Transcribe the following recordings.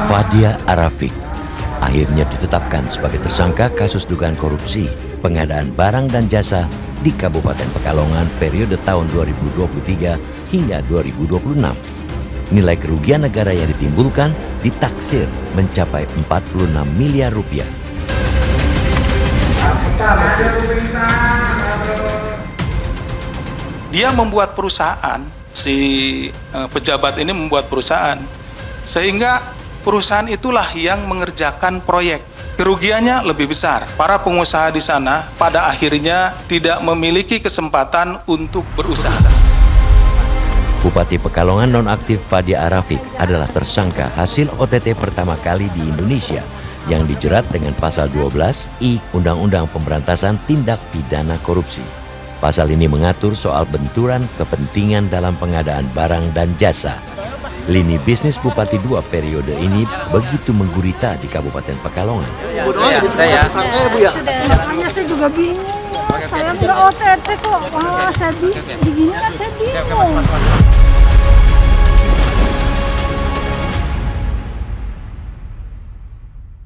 Fadia Arafik akhirnya ditetapkan sebagai tersangka kasus dugaan korupsi pengadaan barang dan jasa di Kabupaten Pekalongan periode tahun 2023 hingga 2026. Nilai kerugian negara yang ditimbulkan ditaksir mencapai 46 miliar rupiah. Dia membuat perusahaan, si pejabat ini membuat perusahaan, sehingga perusahaan itulah yang mengerjakan proyek. Kerugiannya lebih besar. Para pengusaha di sana pada akhirnya tidak memiliki kesempatan untuk berusaha. Bupati Pekalongan nonaktif Fadia Arafik adalah tersangka hasil OTT pertama kali di Indonesia yang dijerat dengan pasal 12 I Undang-Undang Pemberantasan Tindak Pidana Korupsi. Pasal ini mengatur soal benturan kepentingan dalam pengadaan barang dan jasa. Lini bisnis Bupati 2 periode ini begitu menggurita di Kabupaten Pekalongan. Makanya saya juga bingung. Saya nggak OTT kok. Wah, saya begini kan saya bingung.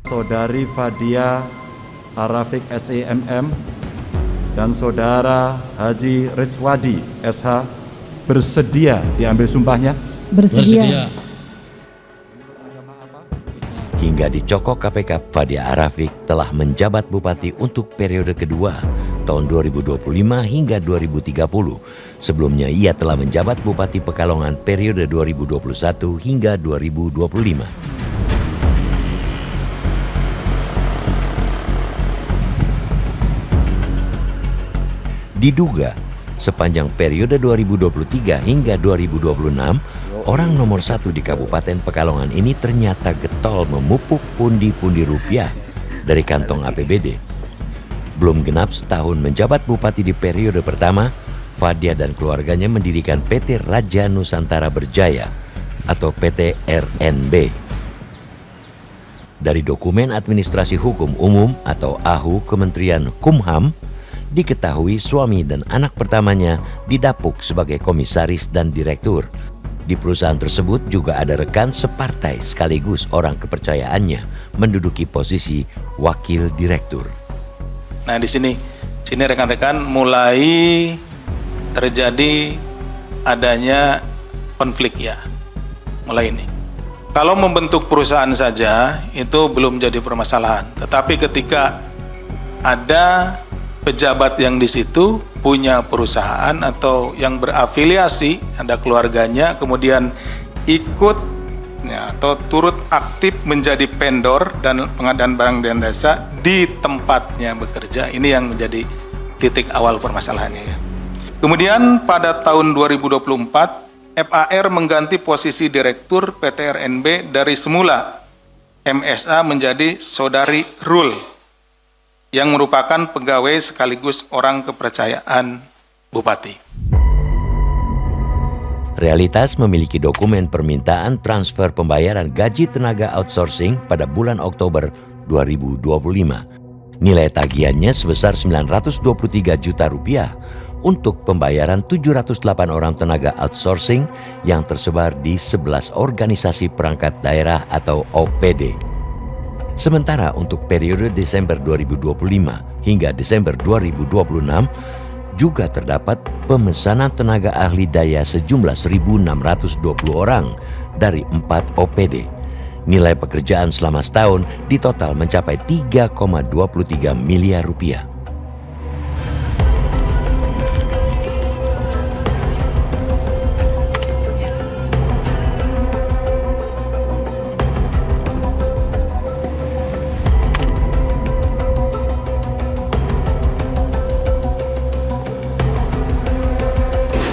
Saudari Fadia Arafik SEMM dan Saudara Haji Rizwadi SH bersedia diambil sumpahnya? Bersedia. Hingga dicokok KPK, Fadia Arafik telah menjabat bupati untuk periode kedua tahun 2025 hingga 2030. Sebelumnya ia telah menjabat Bupati Pekalongan periode 2021 hingga 2025. Diduga sepanjang periode 2023 hingga 2026, orang nomor 1 di Kabupaten Pekalongan ini ternyata getol memupuk pundi-pundi rupiah dari kantong APBD. Belum genap setahun menjabat bupati di periode pertama, Fadia dan keluarganya mendirikan PT Raja Nusantara Berjaya atau PT RNB. Dari dokumen Administrasi Hukum Umum atau AHU Kementerian Kumham, diketahui suami dan anak pertamanya didapuk sebagai komisaris dan direktur. Di perusahaan tersebut juga ada rekan separtai sekaligus orang kepercayaannya menduduki posisi wakil direktur. Nah, di sini rekan-rekan mulai terjadi adanya konflik ya. Mulai ini. Kalau membentuk perusahaan saja itu belum jadi permasalahan, tetapi ketika ada pejabat yang di situ punya perusahaan atau yang berafiliasi, ada keluarganya, kemudian ikut ya, atau turut aktif menjadi vendor dan pengadaan barang dan jasa di tempatnya bekerja, ini yang menjadi titik awal permasalahannya ya. Kemudian pada tahun 2024 FAR mengganti posisi direktur PT RNB dari semula MSA menjadi Saudari Rul yang merupakan pegawai sekaligus orang kepercayaan Bupati. Realitas memiliki dokumen permintaan transfer pembayaran gaji tenaga outsourcing pada bulan Oktober 2025. Nilai tagihannya sebesar 923 juta rupiah untuk pembayaran 708 orang tenaga outsourcing yang tersebar di 11 organisasi perangkat daerah atau OPD. Sementara untuk periode Desember 2025 hingga Desember 2026 juga terdapat pemesanan tenaga ahli daya sejumlah 1.620 orang dari 4 OPD. Nilai pekerjaan selama setahun di total mencapai 3,23 miliar rupiah.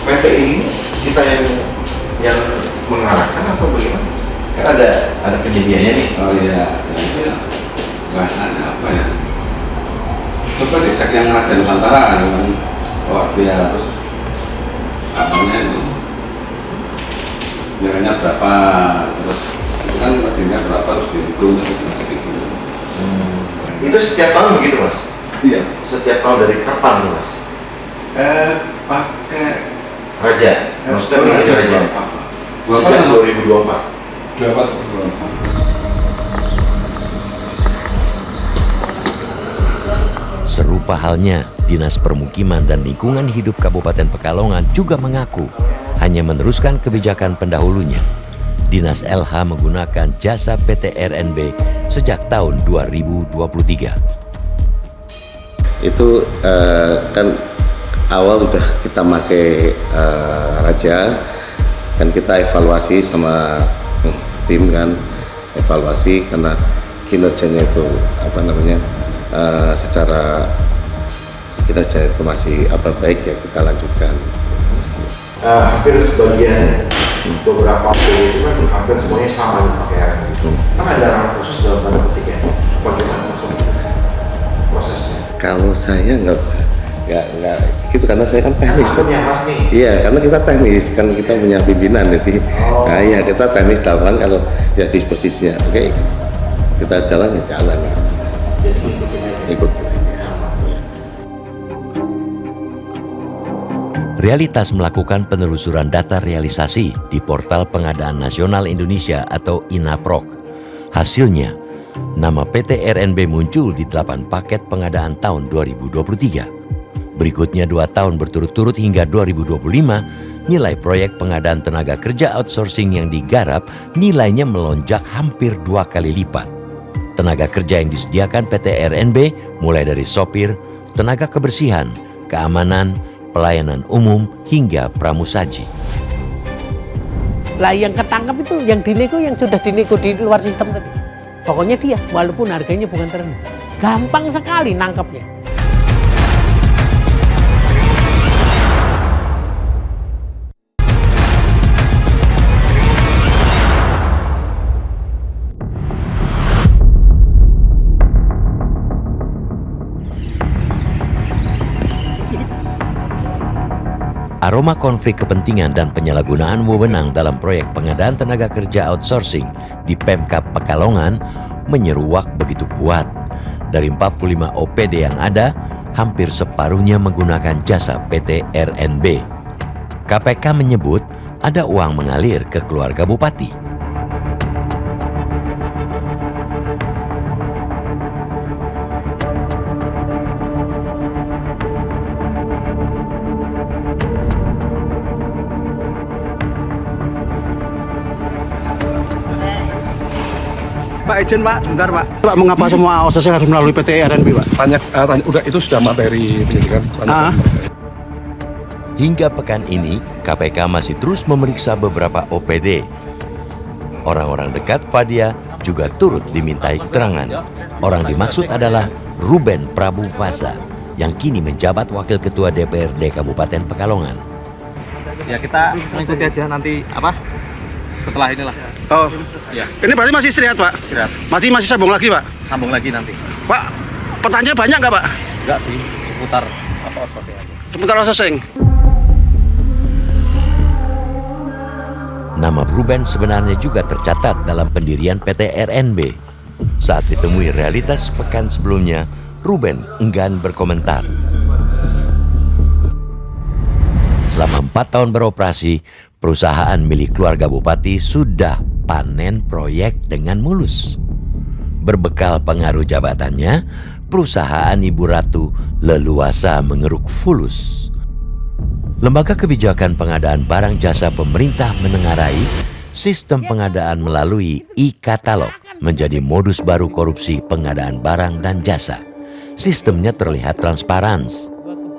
PT ini kita yang mengarahkan atau bagaimana? Kan ada kejadiannya nih. Oh iya, itu bahasannya apa ya? Coba dicek yang Raja Nusantara, yang dia terus apanya itu nilainya berapa, terus itu kan marginnya berapa, terus dihitung terus segitu. Itu setiap tahun begitu mas? Iya. Setiap tahun dari kapan nih mas? Pakai Raja, maksudnya Raja. berapa? Sejak 2024. 2024. Serupa halnya, Dinas Permukiman dan Lingkungan Hidup Kabupaten Pekalongan juga mengaku hanya meneruskan kebijakan pendahulunya. Dinas LH menggunakan jasa PT RNB sejak tahun 2023. Itu kan awal udah kita pakai Raja, kan kita evaluasi sama tim kan, evaluasi karena kinerjanya itu secara kinerja itu masih baik ya, kita lanjutkan. Hampir sebagian beberapa itu kan hampir semuanya sama pakai RNB. Kan ada ranah khusus dalam tanda petik ya. Bagaimana prosesnya? Kalau saya nggak gitu, karena saya kan teknis. Iya, karena kita teknis kan, kita punya pimpinan, jadi ya kita teknis lawan. Kalau ya disposisinya oke, kita jalan ya jalan. Jadi ikutin aja. Realitas melakukan penelusuran data realisasi di Portal Pengadaan Nasional Indonesia atau INAPROK. Hasilnya, nama PT RNB muncul di 8 paket pengadaan tahun 2023. Berikutnya 2 tahun berturut-turut hingga 2025, nilai proyek pengadaan tenaga kerja outsourcing yang digarap nilainya melonjak hampir 2 kali lipat. Tenaga kerja yang disediakan PT RNB mulai dari sopir, tenaga kebersihan, keamanan, pelayanan umum, hingga pramusaji. Lah yang ketangkap itu, yang dinego, yang sudah dinego di luar sistem tadi. Pokoknya dia, walaupun harganya bukan terendah. Gampang sekali nangkapnya. Aroma konflik kepentingan dan penyalahgunaan wewenang dalam proyek pengadaan tenaga kerja outsourcing di Pemkab Pekalongan menyeruak begitu kuat. Dari 45 OPD yang ada, hampir separuhnya menggunakan jasa PT RNB. KPK menyebut ada uang mengalir ke keluarga bupati. Pak Ejen, Pak, sebentar Pak. Pak, mengapa semua outsourcing harus melalui PT RNB, Pak? Tanya, udah itu sudah materi penyidikan. Hingga pekan ini, KPK masih terus memeriksa beberapa OPD. Orang-orang dekat Fadia juga turut dimintai keterangan. Orang dimaksud adalah Ruben Prabu Fasa, yang kini menjabat Wakil Ketua DPRD Kabupaten Pekalongan. Ya kita mengikuti aja nanti setelah inilah. Oh, ya. Ini berarti masih istirahat, Pak? Istirahat. Masih sambung lagi, Pak? Sambung lagi nanti. Pak, pertanyaan banyak nggak, Pak? Enggak sih, seputar outsourcing aja. Seputar outsourcing. Nama Ruben sebenarnya juga tercatat dalam pendirian PT RNB. Saat ditemui realitas pekan sebelumnya, Ruben enggan berkomentar. Selama 4 tahun beroperasi, perusahaan milik keluarga bupati sudah panen proyek dengan mulus. Berbekal pengaruh jabatannya, perusahaan Ibu Ratu leluasa mengeruk fulus. Lembaga Kebijakan Pengadaan Barang Jasa Pemerintah menengarai sistem pengadaan melalui e-katalog menjadi modus baru korupsi pengadaan barang dan jasa. Sistemnya terlihat transparan.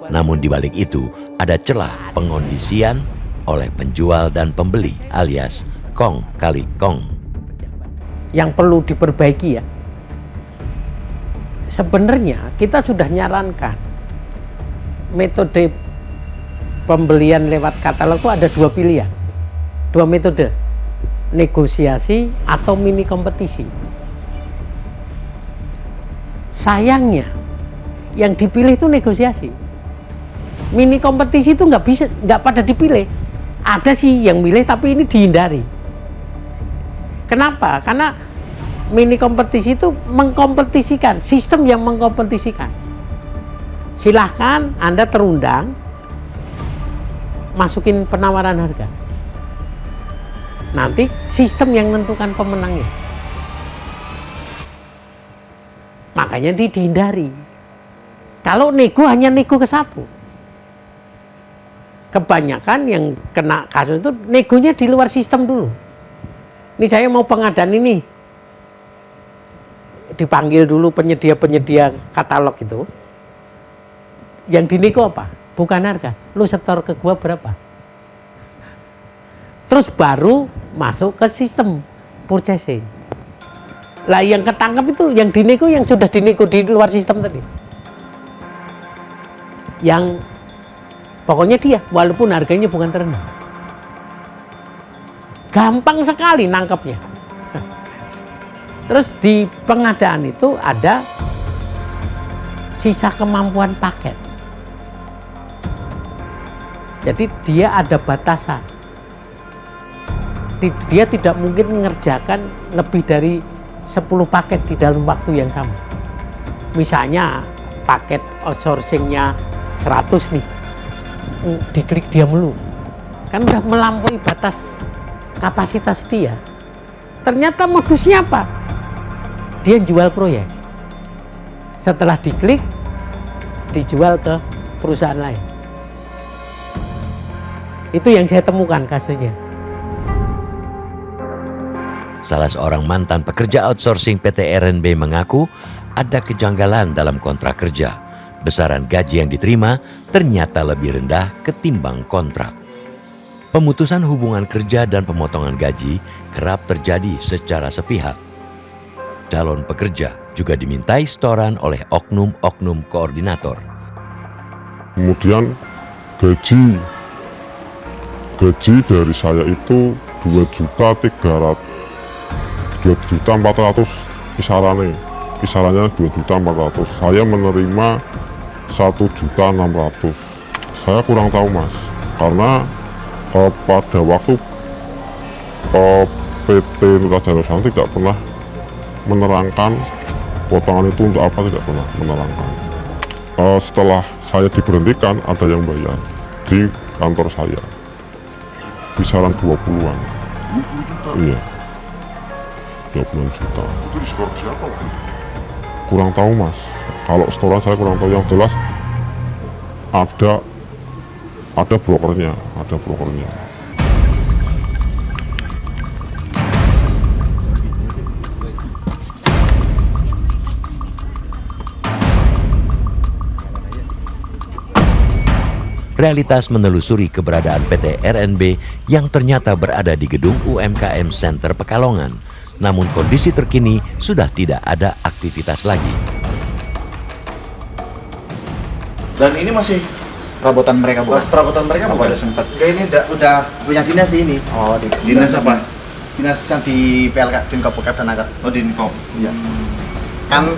Namun di balik itu ada celah pengondisian oleh penjual dan pembeli alias kong kali kong. Yang perlu diperbaiki ya, sebenarnya kita sudah nyarankan metode pembelian lewat katalog itu ada 2 pilihan, 2 metode, negosiasi atau mini kompetisi. Sayangnya yang dipilih itu negosiasi. Mini kompetisi itu nggak pada dipilih. Ada sih yang milih tapi ini dihindari. Kenapa? Karena mini kompetisi itu mengkompetisikan, sistem yang mengkompetisikan. Silahkan Anda terundang, masukin penawaran harga. Nanti sistem yang menentukan pemenangnya. Makanya dihindari. Kalau nego hanya nego ke satu. Kebanyakan yang kena kasus itu negonya di luar sistem dulu. Ini saya mau pengadaan ini. Dipanggil dulu penyedia-penyedia katalog itu. Yang dinego apa? Bukan harga. Lu setor ke gua berapa? Terus baru masuk ke sistem purchasing. Lah yang ketangkap itu yang dinego, yang sudah dinego di luar sistem tadi. Yang pokoknya dia walaupun harganya bukan terendah. Gampang sekali nangkepnya. Terus di pengadaan itu ada sisa kemampuan paket. Jadi dia ada batasan. Dia tidak mungkin mengerjakan lebih dari 10 paket di dalam waktu yang sama. Misalnya paket outsourcingnya 100 nih, diklik dia mulu. Kan udah melampaui batas kapasitas dia. Ternyata modusnya apa? Dia jual proyek. Setelah diklik, dijual ke perusahaan lain. Itu yang saya temukan kasusnya. Salah seorang mantan pekerja outsourcing PT RNB mengaku ada kejanggalan dalam kontrak kerja. Besaran gaji yang diterima ternyata lebih rendah ketimbang kontrak. Pemutusan hubungan kerja dan pemotongan gaji kerap terjadi secara sepihak. Calon pekerja juga dimintai setoran oleh oknum-oknum koordinator. Kemudian gaji dari saya itu 2.400.000 kisarannya 2.400.000. Saya menerima 1.600.000. Saya kurang tahu mas, karena pada waktu PT Nurajaya Nusantara tidak pernah menerangkan potongan itu untuk apa, tidak pernah menerangkan. Setelah saya diberhentikan ada yang bayar di kantor saya kisaran 20-an. 20 juta? Iya, 20 juta. Itu disetor ke siapa? Kurang tahu mas, kalau setoran saya kurang tahu. Yang jelas ada brokernya, Realitas menelusuri keberadaan PT RNB yang ternyata berada di gedung UMKM Center Pekalongan. Namun kondisi terkini sudah tidak ada aktivitas lagi. Dan ini masih perabotan mereka bukan? Perabotan mereka bukan? Ada sempat. Ini udah punya dinas sih ini. Oh, dinas apa? Dinas yang di PLK, Dinkop dan Angkat. Oh, Dinkop. Iya. Kan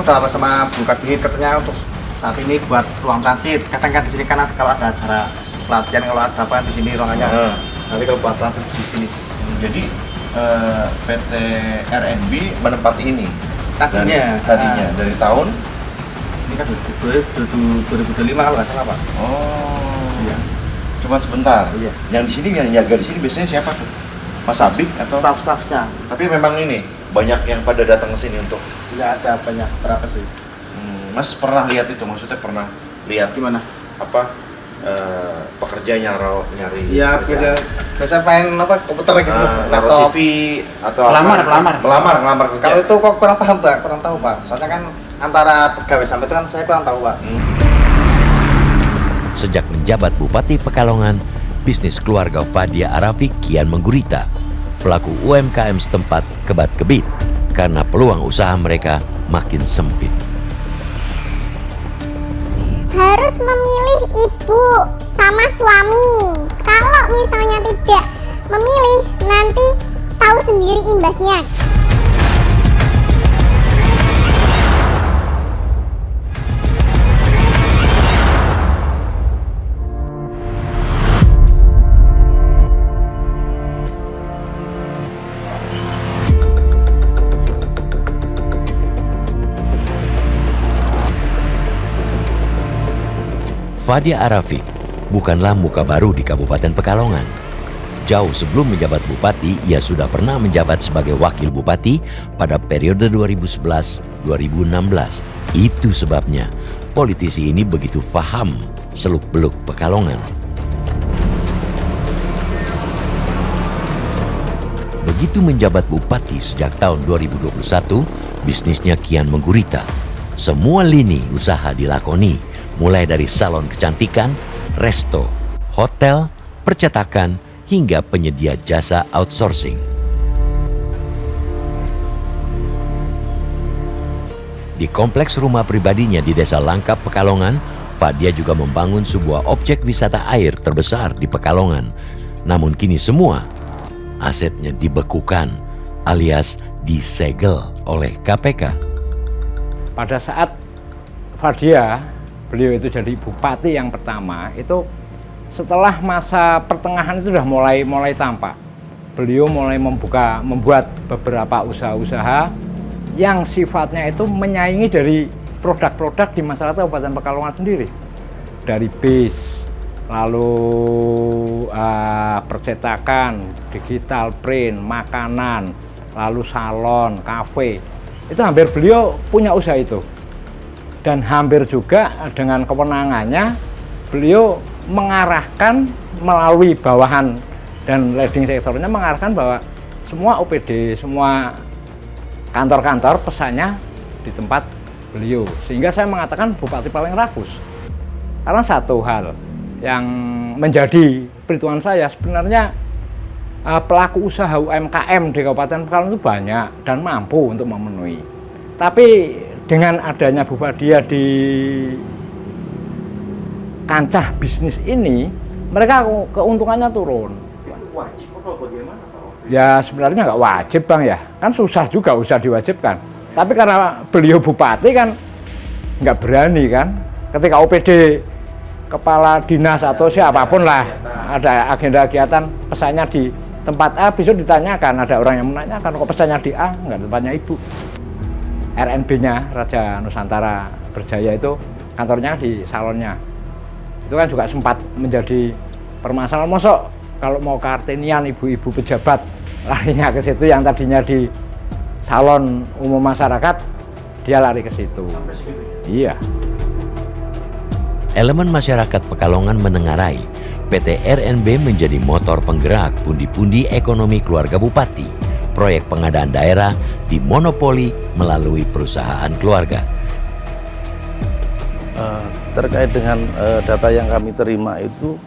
udah sama Bu Kabinit katanya untuk saat ini buat ruang transit. Kadang kan di sini kan kalau ada acara pelatihan, kalau ada apa di sini ruangannya. Nanti kalau buat transit di sini. Jadi PT RNB menempati ini tadinya dari tahun ini kan 2025 kalau nggak salah pak. Oh iya, cuma sebentar. Iya. Yang di sini yang jaga di sini biasanya siapa tuh? Mas Abik atau staff-staffnya? Tapi memang ini banyak yang pada datang ke sini untuk. Tidak ada banyak, berapa sih? Mas pernah lihat itu, maksudnya pernah lihat gimana? Apa pekerja nyari? Iya, biasa main apa komputer gitu, laptop, CV atau pelamar. Kalau itu kok kurang paham pak, kurang tahu pak. Soalnya kan antara pegawai sampai itu kan saya kurang tahu pak. Sejak menjabat Bupati Pekalongan, bisnis keluarga Fadia Arafik kian menggurita. Pelaku UMKM setempat kebat-kebit karena peluang usaha mereka makin sempit. Harus memilih ibu sama suami. Kalau misalnya tidak memilih, nanti tahu sendiri imbasnya. Fadia Arafik bukanlah muka baru di Kabupaten Pekalongan. Jauh sebelum menjabat bupati, ia sudah pernah menjabat sebagai wakil bupati pada periode 2011-2016. Itu sebabnya politisi ini begitu paham seluk-beluk Pekalongan. Begitu menjabat bupati sejak tahun 2021, bisnisnya kian menggurita. Semua lini usaha dilakoni, mulai dari salon kecantikan, resto, hotel, percetakan, hingga penyedia jasa outsourcing. Di kompleks rumah pribadinya di Desa Langkap, Pekalongan, Fadia juga membangun sebuah objek wisata air terbesar di Pekalongan. Namun kini semua asetnya dibekukan alias disegel oleh KPK. Pada saat Fadia, beliau itu jadi bupati yang pertama, itu setelah masa pertengahan itu sudah mulai tampak. Beliau mulai membuat beberapa usaha-usaha yang sifatnya itu menyaingi dari produk-produk di masyarakat Kabupaten Pekalongan sendiri. Dari bis, lalu percetakan, digital print, makanan, lalu salon, kafe. Itu hampir beliau punya usaha itu. Dan hampir juga dengan kewenangannya beliau mengarahkan melalui bawahan dan leading sektornya mengarahkan bahwa semua OPD, semua kantor-kantor pesannya di tempat beliau. Sehingga saya mengatakan bupati paling rakus. Karena satu hal yang menjadi perhitungan saya, sebenarnya pelaku usaha UMKM di Kabupaten Pekalongan itu banyak dan mampu untuk memenuhi. Tapi dengan adanya Bu Fadia di kancah bisnis ini, mereka keuntungannya turun. Itu wajib apa bagaimana Pak? Ya sebenarnya nggak wajib Bang ya, kan susah juga usaha diwajibkan. Tapi karena beliau bupati kan nggak berani kan, ketika OPD kepala dinas atau siapapun lah ada agenda kegiatan pesannya di tempat A, besok ditanyakan, ada orang yang menanyakan kok pesannya di A, nggak tempatnya Ibu. RNB-nya Raja Nusantara Berjaya itu kantornya di salonnya. Itu kan juga sempat menjadi permasalahan. Mosok kalau mau kartinian ibu-ibu pejabat larinya ke situ, yang tadinya di salon umum masyarakat dia lari ke situ. Iya. Elemen masyarakat Pekalongan menengarai PT RNB menjadi motor penggerak pundi-pundi ekonomi keluarga bupati. Proyek pengadaan daerah dimonopoli melalui perusahaan keluarga. Terkait dengan data yang kami terima itu,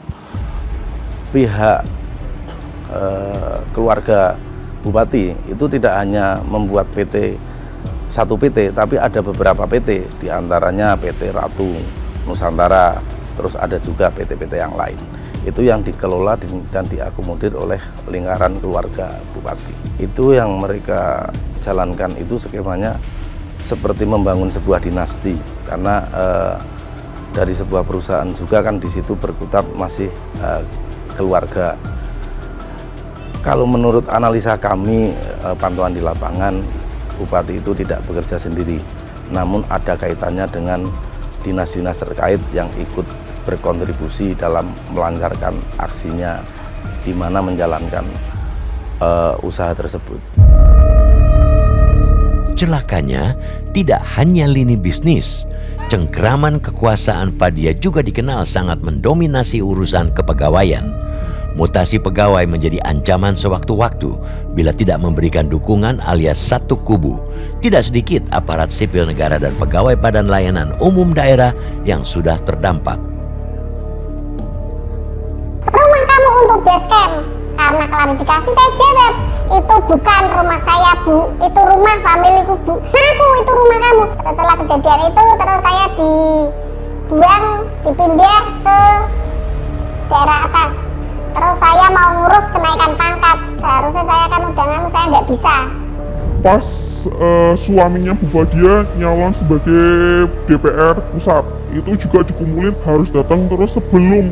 pihak keluarga bupati itu tidak hanya membuat satu PT, tapi ada beberapa PT, diantaranya PT Ratu Nusantara, terus ada juga PT-PT yang lain. Itu yang dikelola dan diakomodir oleh lingkaran keluarga bupati. Itu yang mereka jalankan, itu skemanya seperti membangun sebuah dinasti, karena dari sebuah perusahaan juga kan di situ berkutat masih keluarga. Kalau menurut analisa kami, pantauan di lapangan, bupati itu tidak bekerja sendiri, namun ada kaitannya dengan dinas-dinas terkait yang ikut berkontribusi dalam melancarkan aksinya, di mana menjalankan usaha tersebut. Celakanya, tidak hanya lini bisnis, cengkeraman kekuasaan Fadia juga dikenal sangat mendominasi urusan kepegawaian. Mutasi pegawai menjadi ancaman sewaktu-waktu bila tidak memberikan dukungan alias satu kubu. Tidak sedikit aparat sipil negara dan pegawai badan layanan umum daerah yang sudah terdampak. Rumah kamu untuk base camp. Karena klarifikasi saya jawab, itu bukan rumah saya Bu, itu rumah familiku Bu. Ngaku itu rumah kamu. Setelah kejadian itu terus saya dibuang, dipindah ke daerah atas. Terus saya mau ngurus kenaikan pangkat, seharusnya saya kan udah nganu, saya nggak bisa. Pas suaminya Bu Fadia nyalon sebagai DPR pusat, itu juga dikumpulin harus datang terus sebelum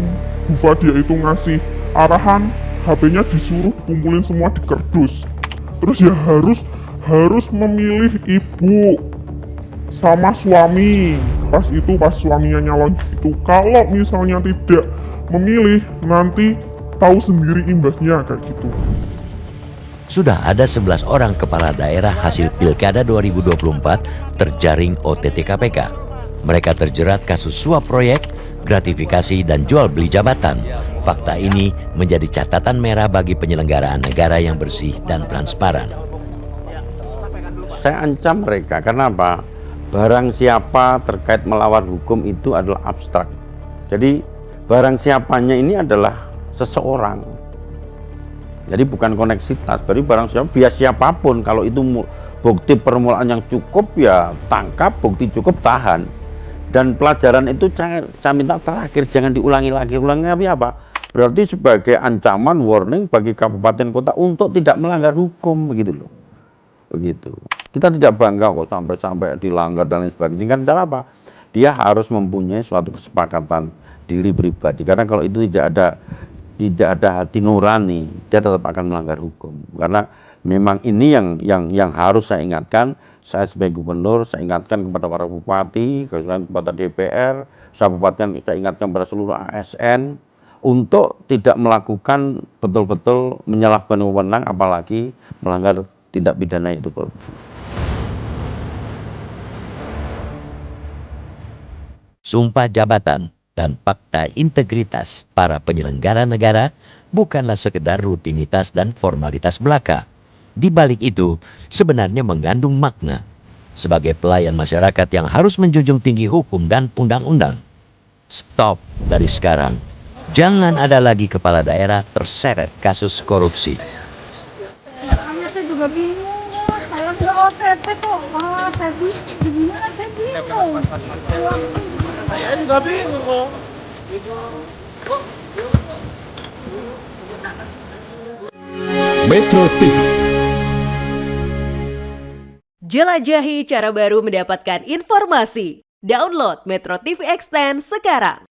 Bu Fadia itu ngasih arahan, HP-nya disuruh dikumpulin semua di kardus. Terus ya harus memilih ibu sama suami. Pas suaminya nyalon itu, kalau misalnya tidak memilih, nanti tahu sendiri imbasnya kayak gitu. Sudah ada 11 orang kepala daerah hasil Pilkada 2024 terjaring OTT KPK. Mereka terjerat kasus suap proyek, gratifikasi, dan jual beli jabatan. Fakta ini menjadi catatan merah bagi penyelenggaraan negara yang bersih dan transparan. Saya ancam mereka, karena apa? Barang siapa terkait melawan hukum itu adalah abstrak. Jadi barang siapanya ini adalah seseorang. Jadi bukan koneksitas, berarti barang siapa, biar siapapun, kalau itu bukti permulaan yang cukup ya tangkap, bukti cukup tahan. Dan pelajaran itu saya minta terakhir jangan diulangi lagi. Ulangi apa? Berarti sebagai ancaman, warning bagi kabupaten kota untuk tidak melanggar hukum, begitu loh. Begitu. Kita tidak bangga kok sampai dilanggar dan lain sebagainya. Kan cara apa? Dia harus mempunyai suatu kesepakatan diri pribadi. Karena kalau itu tidak ada hati nurani, dia tetap akan melanggar hukum. Karena memang ini yang harus saya ingatkan. Saya sebagai gubernur, saya ingatkan kepada para bupati, kepada DPR, saya ingatkan kepada seluruh ASN untuk tidak melakukan betul-betul menyalahkan wewenang, apalagi melanggar tindak pidana itu korupsi. Sumpah jabatan dan fakta integritas para penyelenggara negara bukanlah sekedar rutinitas dan formalitas belaka. Di balik itu sebenarnya mengandung makna sebagai pelayan masyarakat yang harus menjunjung tinggi hukum dan undang-undang. Stop dari sekarang. Jangan ada lagi kepala daerah terseret kasus korupsi. Makanya saya juga bingung, saya nggak OTT kok, saya begini kan saya bingung. Saya juga bingung kok. Metro TV. Jelajahi cara baru mendapatkan informasi. Download Metro TV Extend sekarang.